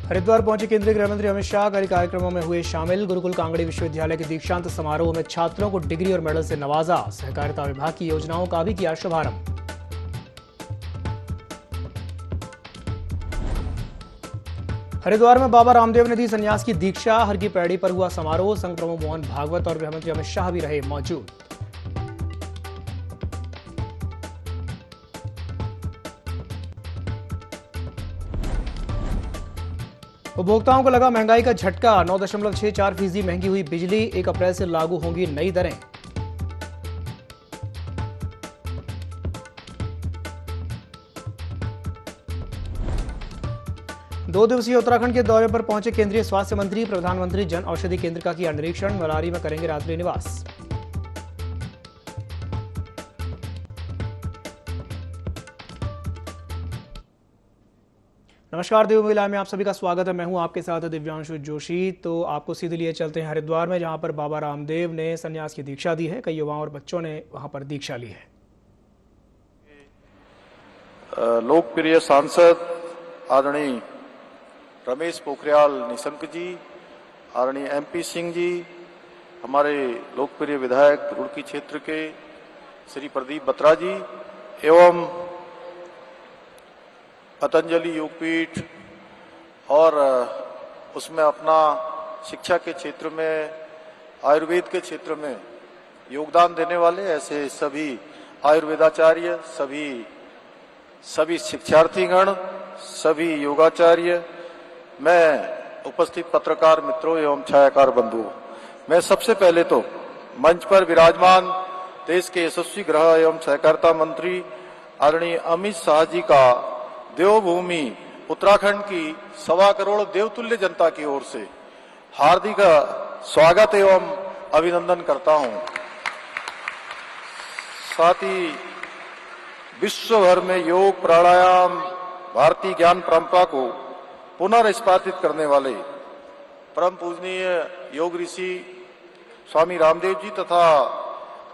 हरिद्वार पहुंचे केंद्रीय गृह मंत्री अमित शाह कई कार्यक्रमों में हुए शामिल। गुरुकुल कांगड़ी विश्वविद्यालय के दीक्षांत समारोह में छात्रों को डिग्री और मेडल से नवाजा। सहकारिता विभाग की योजनाओं का भी किया शुभारंभ। हरिद्वार में बाबा रामदेव ने दी संन्यास की दीक्षा। हर की पैड़ी पर हुआ समारोह। संघ प्रमुख मोहन भागवत और गृहमंत्री अमित शाह भी रहे मौजूद। उपभोक्ताओं को लगा महंगाई का झटका। 9.64% महंगी हुई बिजली। 1 अप्रैल से लागू होंगी नई दरें। दो दिवसीय उत्तराखंड के दौरे पर पहुंचे केंद्रीय स्वास्थ्य मंत्री। प्रधानमंत्री जन औषधि केंद्र का किया निरीक्षण। मलारी में करेंगे रात्रि निवास। नमस्कार, देव महिला में आप सभी का स्वागत है। मैं हूं आपके साथ दिव्यांशु जोशी। तो आपको सीधे लिए चलते हैं हरिद्वार में, जहां पर बाबा रामदेव ने संन्यास की दीक्षा दी है। कई युवाओं और बच्चों ने वहां पर दीक्षा ली है। लोकप्रिय सांसद आदरणीय रमेश पोखरियाल निशंक जी, आदरणीय MP सिंह जी, हमारे लोकप्रिय विधायक रुड़की क्षेत्र के श्री प्रदीप बत्रा जी एवं पतंजलि योगपीठ और उसमें अपना शिक्षा के क्षेत्र में, आयुर्वेद के क्षेत्र में योगदान देने वाले ऐसे सभी आयुर्वेदाचार्य, सभी शिक्षार्थीगण, सभी योगाचार्य, मैं उपस्थित पत्रकार मित्रों एवं छायाकार बंधुओं, मैं सबसे पहले तो मंच पर विराजमान देश के यशस्वी गृह एवं सहकारिता मंत्री आदरणीय अमित शाह जी का देवभूमि उत्तराखंड की 1.25 करोड़ देवतुल्य जनता की ओर से हार्दिक स्वागत एवं अभिनंदन करता हूं। साथ ही विश्व भर में योग, प्राणायाम, भारतीय ज्ञान परंपरा को पुनर्स्थापित करने वाले परम पूजनीय योग ऋषि स्वामी रामदेव जी तथा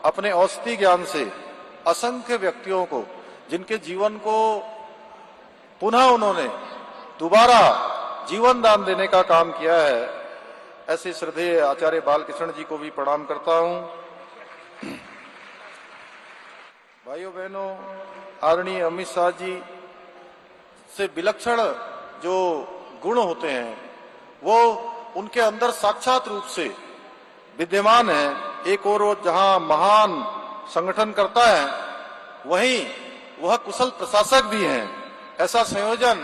अपने औषधि ज्ञान से असंख्य व्यक्तियों को, जिनके जीवन को पुनः उन्होंने दोबारा जीवन दान देने का काम किया है, ऐसे श्रद्धेय आचार्य बालकृष्ण जी को भी प्रणाम करता हूं। भाइयों बहनों, आदरणीय अमित शाह जी से विलक्षण जो गुण होते हैं वो उनके अंदर साक्षात रूप से विद्यमान है। एक और जहां महान संगठन करता है, वहीं वह कुशल प्रशासक भी हैं। ऐसा संयोजन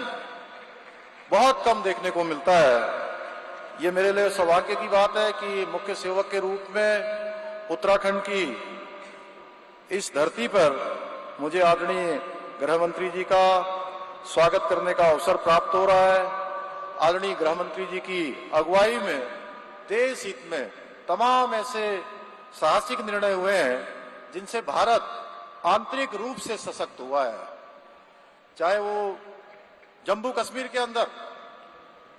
बहुत कम देखने को मिलता है। ये मेरे लिए सौभाग्य की बात है कि मुख्य सेवक के रूप में उत्तराखंड की इस धरती पर मुझे आदरणीय गृह मंत्री जी का स्वागत करने का अवसर प्राप्त हो रहा है। आदरणीय गृह मंत्री जी की अगुवाई में देश हित में तमाम ऐसे साहसिक निर्णय हुए हैं जिनसे भारत आंतरिक रूप से सशक्त हुआ है। चाहे वो जम्मू कश्मीर के अंदर,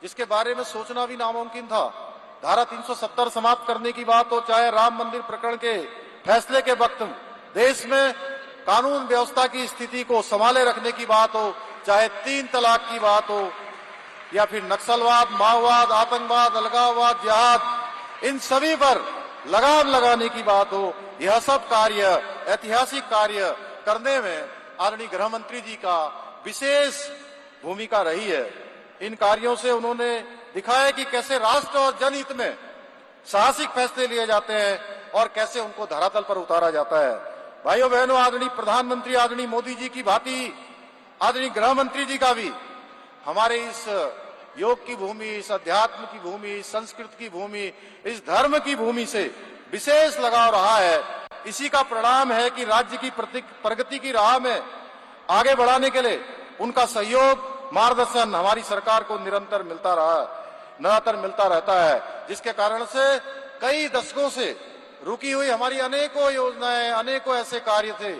जिसके बारे में सोचना भी नामुमकिन था, धारा 370 समाप्त करने की बात हो, चाहे राम मंदिर प्रकरण के फैसले के वक्त देश में कानून व्यवस्था की स्थिति को संभाले रखने की बात हो, चाहे 3 तलाक की बात हो, या फिर नक्सलवाद, माओवाद, आतंकवाद, अलगाववाद, जिहाद, इन सभी पर लगाम लगाने की बात हो, यह सब कार्य, ऐतिहासिक कार्य करने में आदरणीय गृह मंत्री जी का विशेष भूमिका रही है। इन कार्यों से उन्होंने दिखाया कि कैसे राष्ट्र और जनहित में साहसिक फैसले लिए जाते हैं और कैसे उनको धरातल पर उतारा जाता है। भाइयों बहनों, आदरणीय प्रधानमंत्री आदरणीय मोदी जी की भांति आदरणीय गृह मंत्री जी का भी हमारे इस योग की भूमि, इस अध्यात्म की भूमि, इस संस्कृत की भूमि, इस धर्म की भूमि से विशेष लगाव रहा है। इसी का परिणाम है कि राज्य की प्रगति की राह में आगे बढ़ाने के लिए उनका सहयोग, मार्गदर्शन हमारी सरकार को निरंतर मिलता रहता है, जिसके कारण से कई दशकों से रुकी हुई हमारी अनेकों योजनाएं, अनेकों ऐसे कार्य थे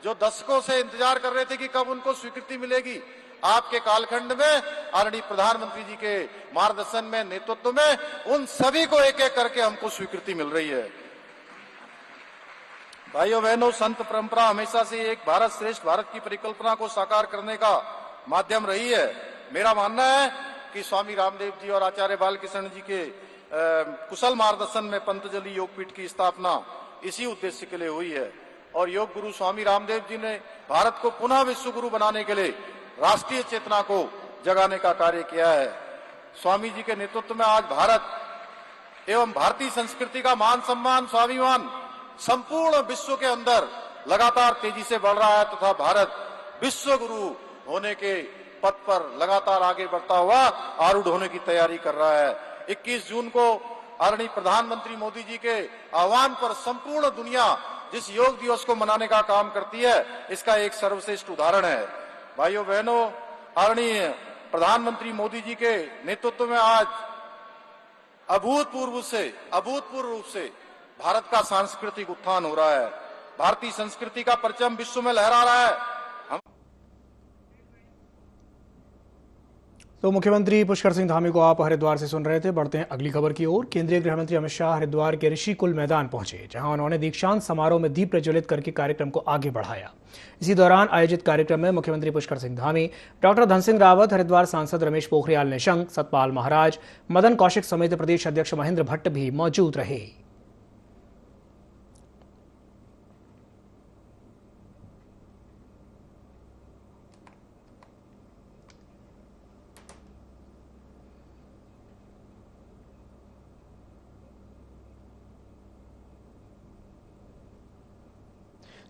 जो दशकों से इंतजार कर रहे थे कि कब उनको स्वीकृति मिलेगी। आपके कालखंड में आदरणीय प्रधानमंत्री जी के मार्गदर्शन में, नेतृत्व में उन सभी को एक एक करके हमको स्वीकृति मिल रही है। भाइयों बहनों, संत परंपरा हमेशा से एक भारत श्रेष्ठ भारत की परिकल्पना को साकार करने का माध्यम रही है। मेरा मानना है कि स्वामी रामदेव जी और आचार्य बालकृष्ण जी के कुशल मार्गदर्शन में पतंजलि योगपीठ की स्थापना इसी उद्देश्य के लिए हुई है। और योग गुरु स्वामी रामदेव जी ने भारत को पुनः विश्व गुरु बनाने के लिए राष्ट्रीय चेतना को जगाने का कार्य किया है। स्वामी जी के नेतृत्व में आज भारत एवं भारतीय संस्कृति का मान सम्मान स्वाभिमान संपूर्ण विश्व के अंदर लगातार तेजी से बढ़ रहा है तथा भारत विश्व गुरु होने के पथ पर लगातार आगे बढ़ता हुआ आरूढ़ होने की तैयारी कर रहा है। 21 जून को आदरणीय प्रधानमंत्री मोदी जी के आह्वान पर संपूर्ण दुनिया जिस योग दिवस को मनाने का काम करती है, इसका एक सर्वश्रेष्ठ उदाहरण है। भाइयों बहनों, आदरणीय प्रधानमंत्री मोदी जी के नेतृत्व में आज अभूतपूर्व रूप से भारत का सांस्कृतिक उत्थान हो रहा है। भारतीय संस्कृति का परचम विश्व में लहरा रहा है। तो मुख्यमंत्री पुष्कर सिंह धामी को आप हरिद्वार से सुन रहे थे। बढ़ते हैं अगली खबर की ओर। केंद्रीय गृह मंत्री अमित शाह हरिद्वार के ऋषिकुल मैदान पहुंचे, जहां उन्होंने दीक्षांत समारोह में दीप प्रज्वलित करके कार्यक्रम को आगे बढ़ाया। इसी दौरान आयोजित कार्यक्रम में मुख्यमंत्री पुष्कर सिंह धामी, डॉक्टर धन सिंह रावत, हरिद्वार सांसद रमेश पोखरियाल निशंक, सतपाल महाराज, मदन कौशिक समेत प्रदेश अध्यक्ष महेंद्र भट्ट भी मौजूद रहे।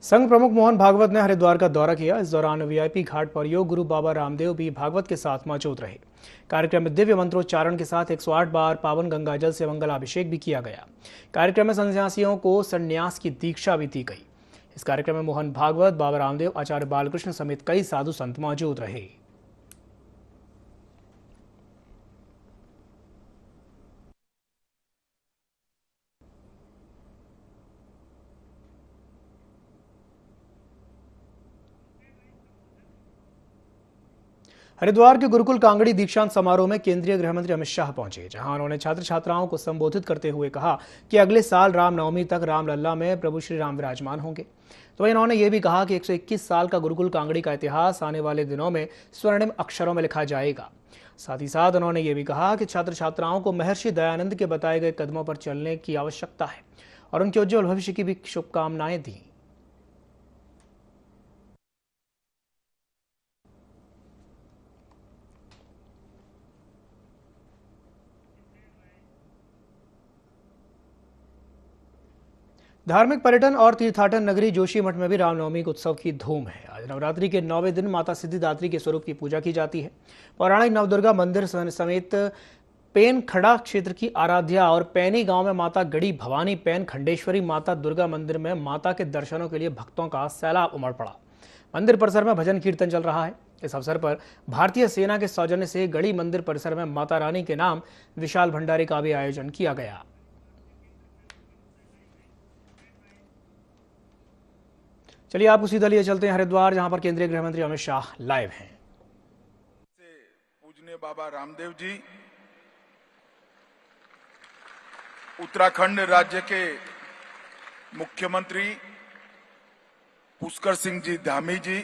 संघ प्रमुख मोहन भागवत ने हरिद्वार का दौरा किया। इस दौरान वीआईपी घाट पर योग गुरु बाबा रामदेव भी भागवत के साथ मौजूद रहे। कार्यक्रम में दिव्य मंत्रोच्चारण के साथ 108 बार पावन गंगा जल से मंगलाभिषेक भी किया गया। कार्यक्रम में सन्यासियों को संन्यास की दीक्षा भी दी गई। इस कार्यक्रम में मोहन भागवत, बाबा रामदेव, आचार्य बालकृष्ण समेत कई साधु संत मौजूद रहे। हरिद्वार के गुरुकुल कांगड़ी दीक्षांत समारोह में केंद्रीय गृह मंत्री अमित शाह पहुंचे, जहां उन्होंने छात्र छात्राओं को संबोधित करते हुए कहा कि अगले साल रामनवमी तक रामलला में प्रभु श्री राम विराजमान होंगे। तो इन्होंने ये भी कहा कि 121 साल का गुरुकुल कांगड़ी का इतिहास आने वाले दिनों में स्वर्णिम अक्षरों में लिखा जाएगा। साथ ही साथ उन्होंने ये भी कहा कि छात्र छात्राओं को महर्षि दयानंद के बताए गए कदमों पर चलने की आवश्यकता है और उनके उज्जवल भविष्य की भी शुभकामनाएं दी। धार्मिक पर्यटन और तीर्थाटन नगरी जोशीमठ में भी रामनवमी के उत्सव की धूम है। आज नवरात्रि के 9वें दिन माता सिद्धिदात्री के स्वरूप की पूजा की जाती है। पौराणिक नवदुर्गा मंदिर समेत पेन खड़ा क्षेत्र की आराध्या और पैनी गांव में माता गढ़ी भवानी पेन खंडेश्वरी माता दुर्गा मंदिर में माता के दर्शनों के लिए भक्तों का सैलाब उमड़ पड़ा। मंदिर परिसर में भजन कीर्तन चल रहा है। इस अवसर पर भारतीय सेना के सौजन्य से गढ़ी मंदिर परिसर में माता रानी के नाम विशाल भंडारे का भी आयोजन किया गया। चलिए आपको सीधा लिए चलते हैं हरिद्वार, जहां पर केंद्रीय गृह मंत्री अमित शाह लाइव हैं। पूजनीय बाबा रामदेव जी, उत्तराखंड राज्य के मुख्यमंत्री पुष्कर सिंह जी धामी जी,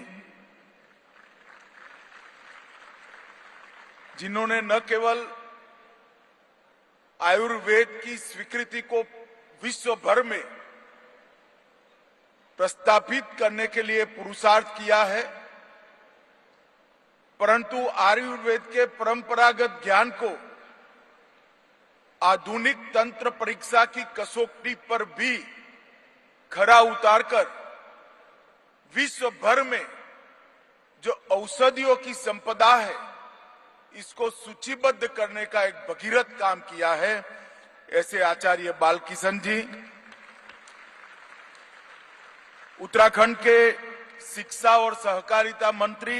जिन्होंने न केवल आयुर्वेद की स्वीकृति को विश्व भर में प्रस्तावित करने के लिए पुरुषार्थ किया है, परंतु आयुर्वेद के परंपरागत ज्ञान को आधुनिक तंत्र परीक्षा की कसौटी पर भी खरा उतारकर विश्व भर में जो औषधियों की संपदा है, इसको सूचीबद्ध करने का एक भगीरथ काम किया है। ऐसे आचार्य बालकृष्ण जी, उत्तराखंड के शिक्षा और सहकारिता मंत्री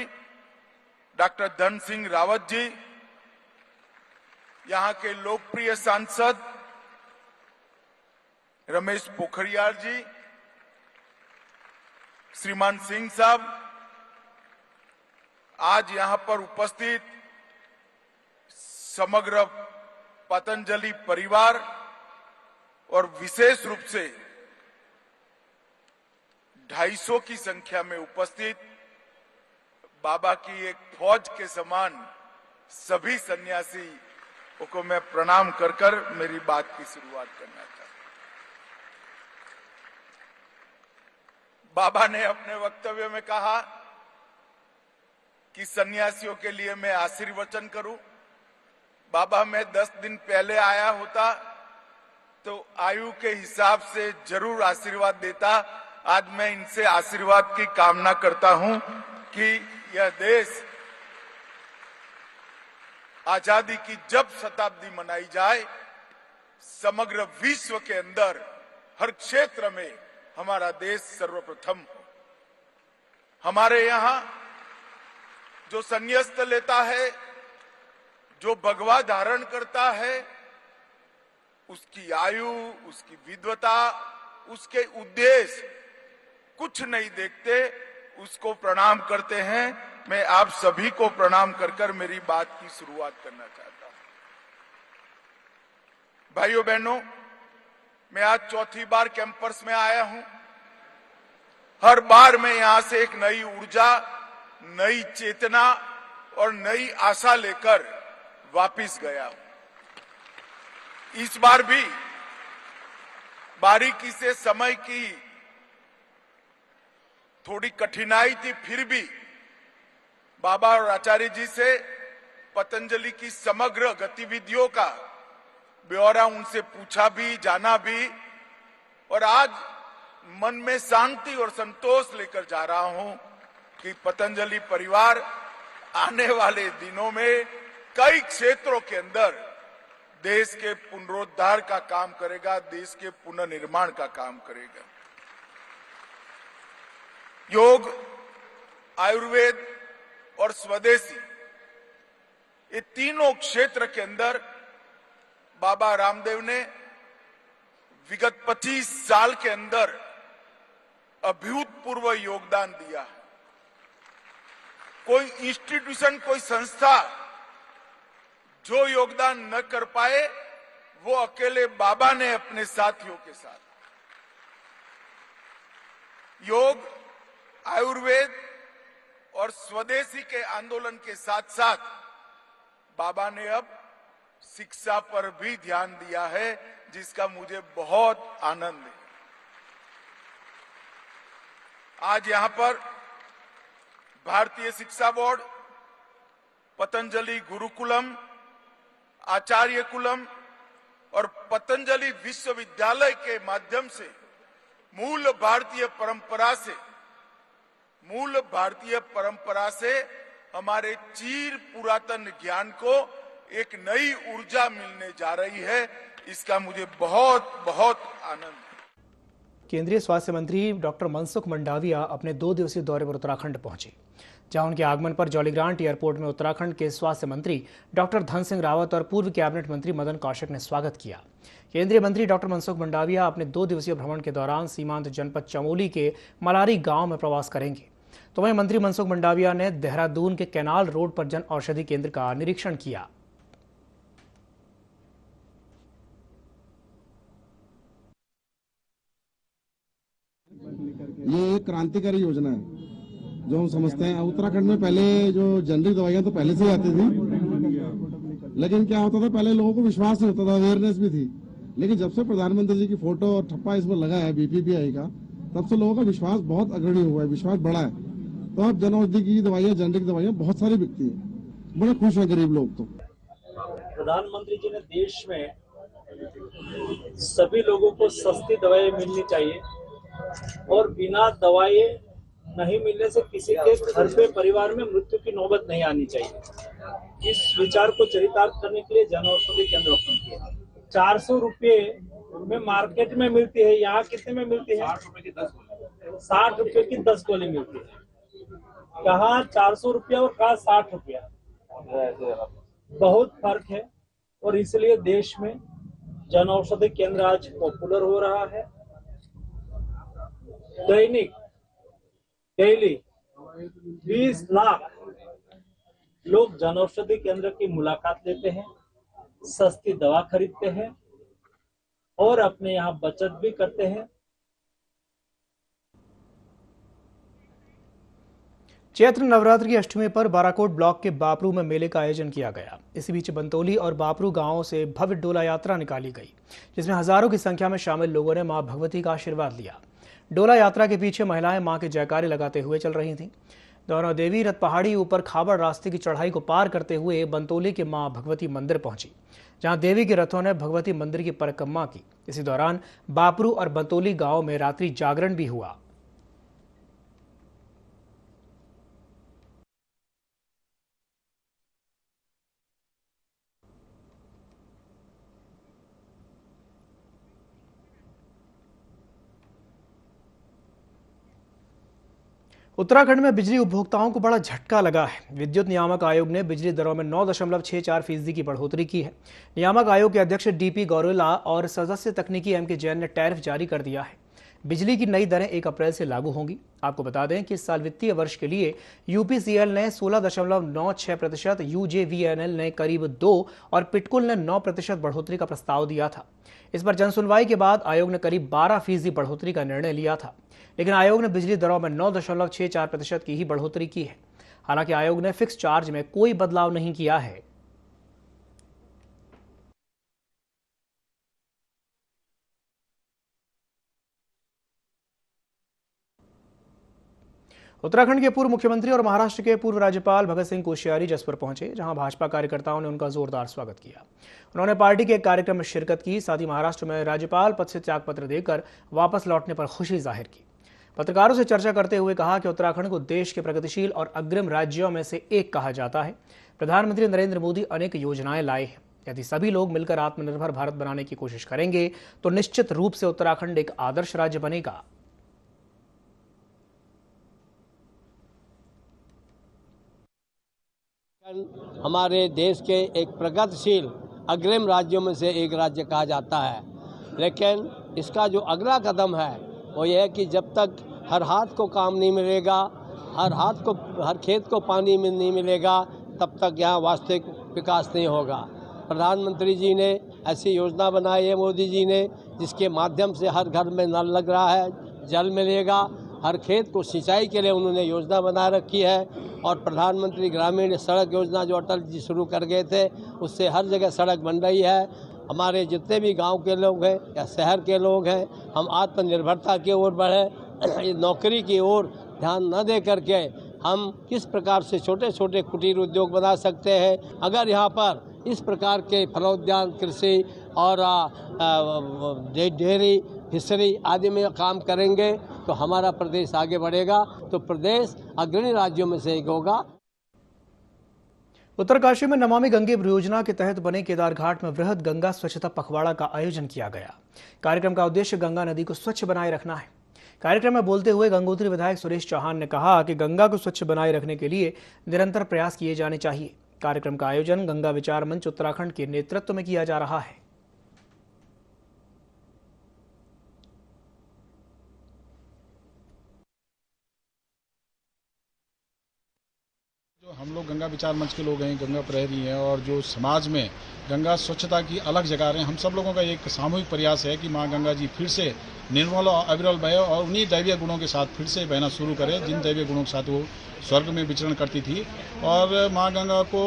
डॉक्टर धन सिंह रावत जी, यहां के लोकप्रिय सांसद रमेश पोखरियाल जी, श्रीमान सिंह साहब, आज यहां पर उपस्थित समग्र पतंजलि परिवार और विशेष रूप से 250 की संख्या में उपस्थित बाबा की एक फौज के समान सभी सन्यासी को मैं प्रणाम कर कर मेरी बात की शुरुआत करना चाहता हूं। बाबा ने अपने वक्तव्य में कहा कि सन्यासियों के लिए मैं आशीर्वचन करूं। बाबा, मैं 10 दिन पहले आया होता तो आयु के हिसाब से जरूर आशीर्वाद देता। आज मैं इनसे आशीर्वाद की कामना करता हूं कि यह देश आजादी की जब शताब्दी मनाई जाए, समग्र विश्व के अंदर हर क्षेत्र में हमारा देश सर्वप्रथम हो। हमारे यहां जो संन्यास लेता है, जो भगवा धारण करता है, उसकी आयु, उसकी विद्वता, उसके उद्देश्य कुछ नहीं देखते, उसको प्रणाम करते हैं। मैं आप सभी को प्रणाम कर कर मेरी बात की शुरुआत करना चाहता हूं। भाइयों बहनों, मैं आज चौथी बार कैंपस में आया हूं। हर बार मैं यहां से एक नई ऊर्जा, नई चेतना और नई आशा लेकर वापिस गया हूं। इस बार भी बारीकी से समय की थोड़ी कठिनाई थी, फिर भी बाबा और आचार्य जी से पतंजलि की समग्र गतिविधियों का ब्यौरा उनसे पूछा भी, जाना भी, और आज मन में शांति और संतोष लेकर जा रहा हूं कि पतंजलि परिवार आने वाले दिनों में कई क्षेत्रों के अंदर देश के पुनरुद्धार का काम करेगा, देश के पुनर्निर्माण का काम करेगा। योग, आयुर्वेद और स्वदेशी, ये तीनों क्षेत्र के अंदर बाबा रामदेव ने विगत 25 साल के अंदर अभूतपूर्व योगदान दिया है। कोई इंस्टीट्यूशन, कोई संस्था जो योगदान न कर पाए, वो अकेले बाबा ने अपने साथियों के साथ। योग, आयुर्वेद और स्वदेशी के आंदोलन के साथ साथ बाबा ने अब शिक्षा पर भी ध्यान दिया है, जिसका मुझे बहुत आनंद है। आज यहां पर भारतीय शिक्षा बोर्ड, पतंजलि गुरुकुलम, आचार्य कुलम और पतंजलि विश्वविद्यालय के माध्यम से मूल भारतीय परंपरा से हमारे चीर पुरातन ज्ञान को एक नई ऊर्जा मिलने जा रही है। इसका मुझे बहुत बहुत आनंद है। केंद्रीय स्वास्थ्य मंत्री डॉक्टर मनसुख मंडाविया अपने 2 दिवसीय दौरे पर उत्तराखंड पहुंचे, जहां उनके आगमन पर जौलीग्रांट एयरपोर्ट में उत्तराखंड के स्वास्थ्य मंत्री डॉक्टर धन सिंह रावत और पूर्व कैबिनेट मंत्री मदन कौशिक ने स्वागत किया। केंद्रीय मंत्री डॉक्टर मनसुख मंडाविया अपने 2 दिवसीय भ्रमण के दौरान सीमांत जनपद चमोली के मलारी गांव में प्रवास करेंगे। तो वहीं मंत्री मनसुख मंडाविया ने देहरादून के कैनाल रोड पर जन औषधि केंद्र का निरीक्षण किया। ये एक क्रांतिकारी योजना है जो हम समझते हैं। उत्तराखंड में पहले जो जेनरिक दवाइयां तो पहले से ही आती थी, लेकिन क्या होता था, पहले लोगों को विश्वास नहीं होता था, अवेयरनेस भी थी। लेकिन जब से प्रधानमंत्री जी की फोटो और ठप्पा इस पर लगा है बीपीपीआई का, तब से लोगों का विश्वास बहुत अग्रणी हुआ है, विश्वास बढ़ा है। तो अब जन औषधि की दवाइयां, जेनरिक दवाइयां बहुत सारी बिकती है। बड़े खुश हैं गरीब लोग। तो प्रधानमंत्री जी ने देश में सभी लोगों को सस्ती दवाएं मिलनी चाहिए और बिना दवाई नहीं मिलने से किसी के घर पे, परिवार में मृत्यु की नौबत नहीं आनी चाहिए। इस विचार को चरितार्थ करने के लिए जन औषधि केंद्र ओपन किया। 400 रुपये में मार्केट में मिलती है, यहाँ कितने में मिलती है? 60 रुपए की 10 गोली मिलती है। कहाँ 400 रुपया और कहाँ 60 रुपया, बहुत फर्क है। और इसलिए देश में जन औषधि केंद्र आज पॉपुलर हो रहा है। डेली 20 लाख लोग जन औषधि केंद्र की मुलाकात लेते हैं, सस्ती दवा खरीदते हैं और अपने यहाँ बचत भी करते हैं। चैत्र नवरात्र की अष्टमी पर बाराकोट ब्लॉक के बापरू में मेले का आयोजन किया गया। इसी बीच बंतोली और बापरू गांवों से भव्य डोला यात्रा निकाली गई, जिसमें हजारों की संख्या में शामिल लोगों ने मां भगवती का आशीर्वाद लिया। डोला यात्रा के पीछे महिलाएं मां के जयकारे लगाते हुए चल रही थीं। दोनों देवी रथ पहाड़ी ऊपर खाबड़ रास्ते की चढ़ाई को पार करते हुए बंतोली के मां भगवती मंदिर पहुंची, जहां देवी के रथों ने भगवती मंदिर की परिक्रमा की। इसी दौरान बापरू और बंतोली गांव में रात्रि जागरण भी हुआ। उत्तराखंड में बिजली उपभोक्ताओं को बड़ा झटका लगा है। विद्युत नियामक आयोग ने बिजली दरों में 9.64% की बढ़ोतरी की है। नियामक आयोग के अध्यक्ष डीपी गौरेला और सदस्य तकनीकी एम के जैन ने टैरिफ जारी कर दिया है। बिजली की नई दरें 1 अप्रैल से लागू होंगी। आपको बता दें कि इस साल वित्तीय वर्ष के लिए यूपीसीएल ने 16.96%, यूजेवीएनएल ने करीब 2% और पिटकुल ने 9% बढ़ोतरी का प्रस्ताव दिया था। इस पर जनसुनवाई के बाद आयोग ने करीब 12% बढ़ोतरी का निर्णय लिया था, लेकिन आयोग ने बिजली दरों में 9.64% की ही बढ़ोतरी की है। हालांकि आयोग ने फिक्स चार्ज में कोई बदलाव नहीं किया है। उत्तराखंड के पूर्व मुख्यमंत्री और महाराष्ट्र के पूर्व राज्यपाल भगत सिंह कोश्यारी जसपुर पहुंचे, जहां भाजपा कार्यकर्ताओं ने उनका जोरदार स्वागत किया। उन्होंने पार्टी के एक कार्यक्रम में शिरकत की। साथ ही महाराष्ट्र में राज्यपाल पद से त्यागपत्र देकर वापस लौटने पर खुशी जाहिर की। पत्रकारों से चर्चा करते हुए कहा कि उत्तराखंड को देश के प्रगतिशील और अग्रिम राज्यों में से एक कहा जाता है। प्रधानमंत्री नरेंद्र मोदी अनेक योजनाएं लाए हैं। यदि सभी लोग मिलकर आत्मनिर्भर भारत बनाने की कोशिश करेंगे तो निश्चित रूप से उत्तराखंड एक आदर्श राज्य बनेगा। हमारे देश के एक प्रगतिशील अग्रिम राज्यों में से एक राज्य कहा जाता है, लेकिन इसका जो अगला कदम है वो ये है कि जब तक हर हाथ को काम नहीं मिलेगा, हर खेत को पानी में नहीं मिलेगा, तब तक यहाँ वास्तविक विकास नहीं होगा। प्रधानमंत्री जी ने ऐसी योजना बनाई है, मोदी जी ने, जिसके माध्यम से हर घर में नल लग रहा है, जल मिलेगा। हर खेत को सिंचाई के लिए उन्होंने योजना बना रखी है। और प्रधानमंत्री ग्रामीण सड़क योजना जो अटल जी शुरू कर गए थे, उससे हर जगह सड़क बन रही है। हमारे जितने भी गांव के लोग हैं या शहर के लोग हैं, हम आत्मनिर्भरता की ओर बढ़े, नौकरी की ओर ध्यान न दे करके हम किस प्रकार से छोटे छोटे कुटीर उद्योग बना सकते हैं। अगर यहाँ पर इस प्रकार के फलोद्यान, कृषि और डेयरी, फिशरी आदि में काम करेंगे तो हमारा प्रदेश आगे बढ़ेगा, तो प्रदेश अग्रणी राज्यों में से एक होगा। उत्तरकाशी में नमामि गंगे परियोजना के तहत बने केदार घाट में वृहद गंगा स्वच्छता पखवाड़ा का आयोजन किया गया। कार्यक्रम का उद्देश्य गंगा नदी को स्वच्छ बनाए रखना है। कार्यक्रम में बोलते हुए गंगोत्री विधायक सुरेश चौहान ने कहा कि गंगा को स्वच्छ बनाए रखने के लिए निरंतर प्रयास किए जाने चाहिए। कार्यक्रम का आयोजन गंगा विचार मंच उत्तराखंड के नेतृत्व में किया जा रहा है। हम लोग गंगा विचार मंच के लोग हैं, गंगा प्रहरी हैं, और जो समाज में गंगा स्वच्छता की अलग जगह रहे हैं, हम सब लोगों का एक सामूहिक प्रयास है कि माँ गंगा जी फिर से निर्मल और अविरल बहे और उन्हीं दैवीय गुणों के साथ फिर से बहना शुरू करे, जिन दैवीय गुणों के साथ वो स्वर्ग में विचरण करती थी। और माँ गंगा को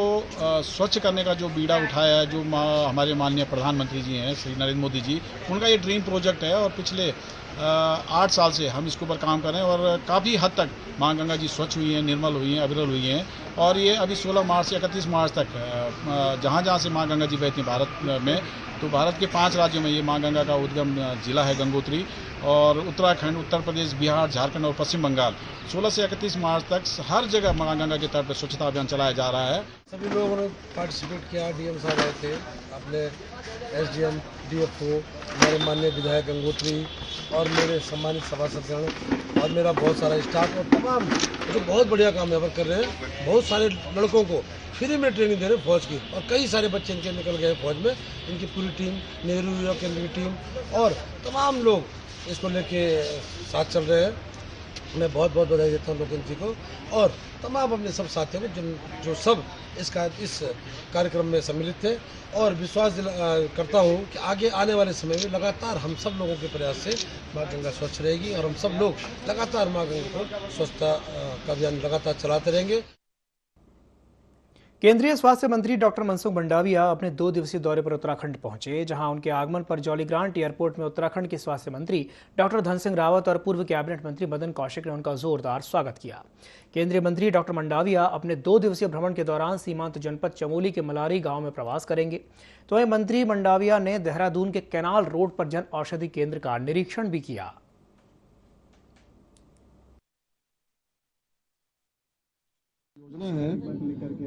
स्वच्छ करने का जो बीड़ा उठाया है, जो हमारे माननीय प्रधानमंत्री जी हैं श्री नरेंद्र मोदी जी, उनका ये ड्रीम प्रोजेक्ट है और पिछले 8 साल से हम इसके ऊपर काम कर रहे हैं और काफ़ी हद तक माँ गंगा जी स्वच्छ हुई हैं, निर्मल हुई हैं, अविरल हुई हैं। और ये अभी 16 मार्च से 31 मार्च तक जहाँ से माँ गंगा जी बहती हैं भारत में, तो भारत के 5 राज्यों में ये माँ गंगा का उद्गम जिला है गंगोत्री, और उत्तराखंड, उत्तर प्रदेश, बिहार, झारखंड और पश्चिम बंगाल 16 से 31 मार्च तक हर जगह माँ गंगा के तर्ज पर स्वच्छता अभियान चलाया जा रहा है। सभी लोगों ने पार्टिसिपेट किया। डीएम साहब आए थे, अपने एसडीएम, डीएफओ, हमारे माननीय विधायक गंगोत्री और मेरे सम्मानित सभासदगण और मेरा बहुत सारा स्टाफ और तमाम तो बहुत बढ़िया काम यहाँ पर कर रहे हैं। बहुत सारे लड़कों को फ्री में ट्रेनिंग दे रहे हैं फौज की, और कई सारे बच्चे इनके निकल गए फौज में। इनकी पूरी टीम, नेहरू युवा केंद्र की टीम और तमाम लोग इसको लेके साथ चल रहे हैं। मैं बहुत बहुत बधाई देता हूँ लोकेश जी को और तमाम अपने सब साथियों को जो सब इस कार्यक्रम में सम्मिलित थे और विश्वास करता हूँ कि आगे आने वाले समय में लगातार हम सब लोगों के प्रयास से माँ गंगा स्वच्छ रहेगी और हम सब लोग लगातार माँ गंगा को स्वच्छता का अभियान लगातार चलाते रहेंगे। केंद्रीय स्वास्थ्य मंत्री डॉक्टर मनसुख मंडाविया अपने 2 दिवसीय दौरे पर उत्तराखंड पहुंचे, जहां उनके आगमन पर जौलीग्रांट एयरपोर्ट में उत्तराखंड के स्वास्थ्य मंत्री डॉक्टर धन सिंह रावत और पूर्व कैबिनेट मंत्री मदन कौशिक ने उनका जोरदार स्वागत किया। केंद्रीय मंत्री डॉक्टर मंडाविया अपने 2 दिवसीय भ्रमण के दौरान सीमांत जनपद चमोली के मलारी गांव में प्रवास करेंगे। तो वहीं मंत्री मंडाविया ने देहरादून के कैनाल रोड पर जन औषधि केंद्र का निरीक्षण भी किया। योजना है,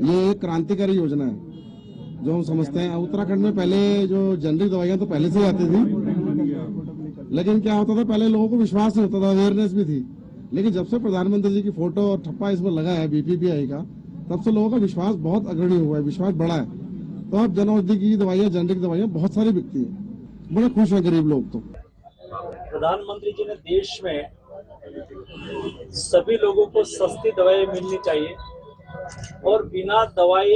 ये एक क्रांतिकारी योजना है जो हम समझते हैं। उत्तराखंड में पहले जो जेनरिक दवाइयां तो पहले से ही आती थी, लेकिन क्या होता था पहले लोगों को विश्वास नहीं होता था, अवेयरनेस भी थी। लेकिन जब से प्रधानमंत्री जी की फोटो और ठप्पा इसमें लगा है BPPI का, तब से लोगों का विश्वास बहुत अग्रणी हुआ है, विश्वास बढ़ा है। तो अब जन औषधि की दवाइयां, जेनरिक दवाइयां बहुत सारी बिकती है, बड़े खुश हैं गरीब लोग। तो प्रधानमंत्री जी ने देश में सभी लोगों को सस्ती दवाएं मिलनी चाहिए और बिना दवाई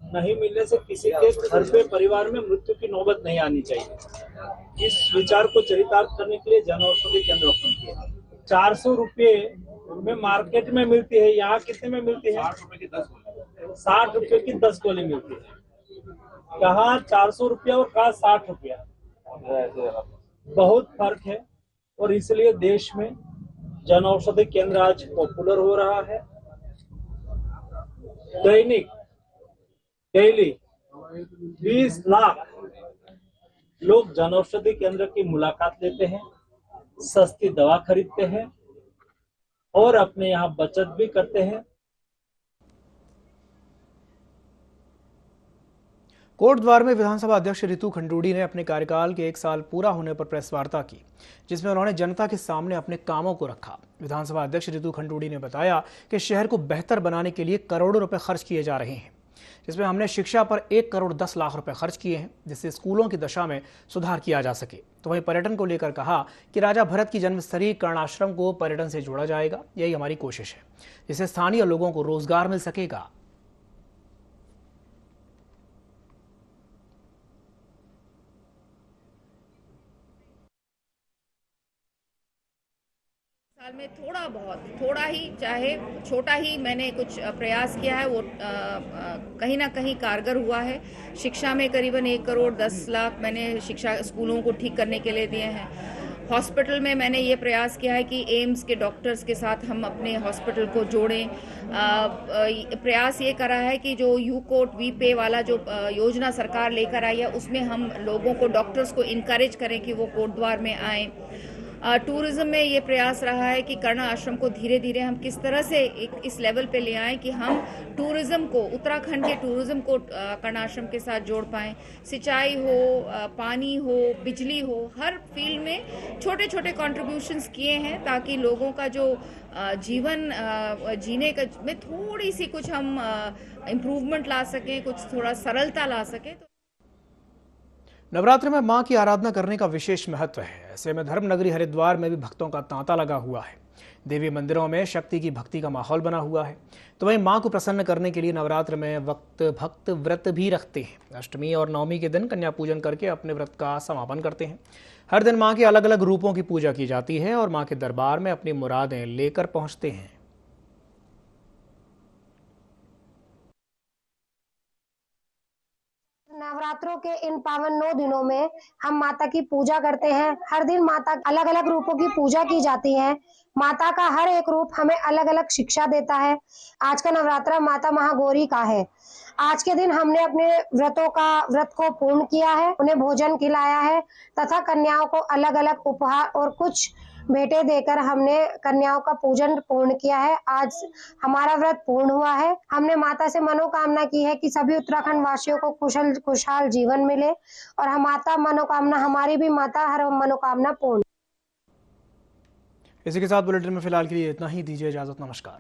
नहीं मिलने से किसी के घर पे परिवार में मृत्यु की नौबत नहीं आनी चाहिए। इस विचार को चरितार्थ करने के लिए जन औषधि केंद्र ओपन किया। 400 रुपये में मार्केट में मिलती है, यहाँ कितने में मिलती है? 60 रुपये की 10 गोली मिलती है। कहाँ 400 रुपया और कहाँ 60 रुपया, बहुत फर्क है। और इसलिए देश में जन औषधि केंद्र आज पॉपुलर हो रहा है। डेली 20 लाख लोग जन औषधि केंद्र की मुलाकात लेते हैं, सस्ती दवा खरीदते हैं और अपने यहाँ बचत भी करते हैं। कोटद्वार में विधानसभा अध्यक्ष रितु खंडूड़ी ने अपने कार्यकाल के 1 साल पूरा होने पर प्रेस वार्ता की, जिसमें उन्होंने जनता के सामने अपने कामों को रखा। विधानसभा अध्यक्ष रितु खंडूड़ी ने बताया कि शहर को बेहतर बनाने के लिए करोड़ों रुपए खर्च किए जा रहे हैं, जिसमें हमने शिक्षा पर 1 करोड़ 10 लाख रुपए खर्च किए हैं, जिससे स्कूलों की दशा में सुधार किया जा सके। तो वहीं पर्यटन को लेकर कहा कि राजा भरत की जन्मस्थली कर्णाश्रम को पर्यटन से जोड़ा जाएगा, यही हमारी कोशिश है, जिससे स्थानीय लोगों को रोजगार मिल सकेगा। साल में थोड़ा ही चाहे छोटा ही मैंने कुछ प्रयास किया है, वो कहीं ना कहीं कारगर हुआ है। शिक्षा में करीबन 1 करोड़ 10 लाख मैंने शिक्षा स्कूलों को ठीक करने के लिए दिए हैं। हॉस्पिटल में मैंने ये प्रयास किया है कि एम्स के डॉक्टर्स के साथ हम अपने हॉस्पिटल को जोड़ें। प्रयास ये करा है कि जो यूकोट वीपे वाला जो योजना सरकार लेकर आई है, उसमें हम लोगों को, डॉक्टर्स को इनकरेज करें कि वो कोटद्वार में आएँ। टूरिज्म में ये प्रयास रहा है कि कर्ण आश्रम को धीरे धीरे हम किस तरह से इस लेवल पे ले आएं कि हम टूरिज्म को, उत्तराखंड के टूरिज्म को कर्ण आश्रम के साथ जोड़ पाएं। सिंचाई हो, पानी हो, बिजली हो, हर फील्ड में छोटे छोटे कॉन्ट्रीब्यूशंस किए हैं ताकि लोगों का जो जीवन जीने का में थोड़ी सी कुछ हम इम्प्रूवमेंट ला सकें, कुछ थोड़ा सरलता ला सकें। नवरात्र में मां की आराधना करने का विशेष महत्व है। ऐसे में धर्मनगरी हरिद्वार में भी भक्तों का तांता लगा हुआ है। देवी मंदिरों में शक्ति की भक्ति का माहौल बना हुआ है। तो वहीं मां को प्रसन्न करने के लिए नवरात्र में भक्त व्रत भी रखते हैं। अष्टमी और नवमी के दिन कन्या पूजन करके अपने व्रत का समापन करते हैं। हर दिन मां के अलग अलग रूपों की पूजा की जाती है और मां के दरबार में अपनी मुरादें लेकर पहुंचते हैं। नवरात्रों के इन पावन 9 दिनों में हम माता की पूजा करते हैं। हर दिन माता अलग अलग रूपों की पूजा की जाती है। माता का हर एक रूप हमें अलग अलग शिक्षा देता है। आज का नवरात्रा माता महागौरी का है। आज के दिन हमने अपने व्रत को पूर्ण किया है, उन्हें भोजन खिलाया है तथा कन्याओं को अलग अलग उपहार और कुछ भेंटें देकर हमने कन्याओं का पूजन पूर्ण किया है। आज हमारा व्रत पूर्ण हुआ है। हमने माता से मनोकामना की है कि सभी उत्तराखंड वासियों को खुशहाल जीवन मिले और हमारी भी माता हर मनोकामना पूर्ण। इसी के साथ बुलेटिन में फिलहाल के लिए इतना ही। दीजिए इजाजत। नमस्कार।